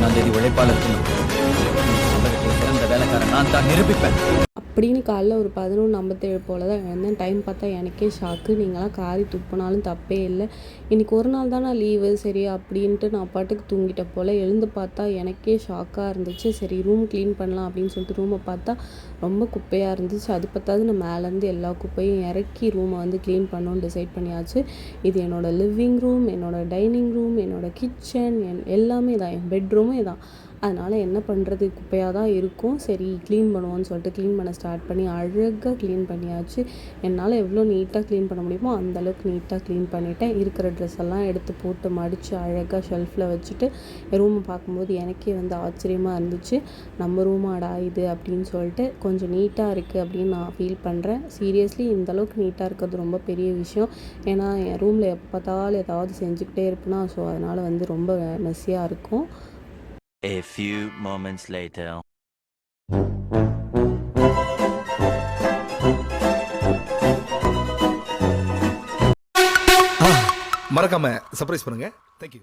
1 உழைப்பாளர் தினம். உலகத்தில் சிறந்த வேலைக்காரன் நான் தான் நிரூபிப்பேன். அப்படின்னு காலைல ஒரு 11:57 போல் தான் எழுந்தேன். டைம் பார்த்தா எனக்கே ஷாக்கு. நீங்களாம் காரி துப்புனாலும் தப்பே இல்லை. இன்றைக்கி ஒரு நாள் தான் நான் லீவு சரி அப்படின்ட்டு நான் பாட்டுக்கு தூங்கிட்ட போல். எழுந்து பார்த்தா எனக்கே ஷாக்காக இருந்துச்சு. சரி ரூம் க்ளீன் பண்ணலாம் அப்படின்னு சொல்லிட்டு ரூமை பார்த்தா ரொம்ப குப்பையாக இருந்துச்சு. அது பார்த்தாது நான் மேலேருந்து எல்லா குப்பையும் இறக்கி ரூமை வந்து க்ளீன் பண்ணணும்னு டிசைட் பண்ணியாச்சு. இது என்னோடய லிவிங் ரூம், என்னோடய டைனிங் ரூம், என்னோடய கிச்சன், எல்லாமே தான். என் பெட்ரூமும் இதான். அதனால் என்ன பண்ணுறது, குப்பையாக தான் இருக்கும். சரி க்ளீன் பண்ணுவோன்னு சொல்லிட்டு க்ளீன் பண்ண ஸ்டார்ட் பண்ணி அழகாக க்ளீன் பண்ணியாச்சு. என்னால் எவ்வளோ நீட்டாக க்ளீன் பண்ண முடியுமோ அந்தளவுக்கு நீட்டாக க்ளீன் பண்ணிவிட்டேன். இருக்கிற ட்ரெஸ் எல்லாம் எடுத்து போட்டு மடித்து அழகாக ஷெல்ஃபில் வச்சுட்டு ரூமை பார்க்கும்போது எனக்கே வந்து ஆச்சரியமாக இருந்துச்சு. நம்ம ரூமாடா இது அப்படின்னு சொல்லிட்டு கொஞ்சம் நீட்டாக இருக்குது அப்படின்னு நான் ஃபீல் பண்ணுறேன். சீரியஸ்லி இந்தளவுக்கு நீட்டாக இருக்கிறது ரொம்ப பெரிய விஷயம். ஏன்னா என் ரூமில் எப்போ பார்த்தாலும் ஏதாவது செஞ்சுக்கிட்டே இருப்பேனா, ஸோ அதனால் வந்து ரொம்ப மெஸ்ஸியாக இருக்கும். A few moments later. மறக்காம சர்ப்ரைஸ் பண்ணுங்க. தேங்க்யூ.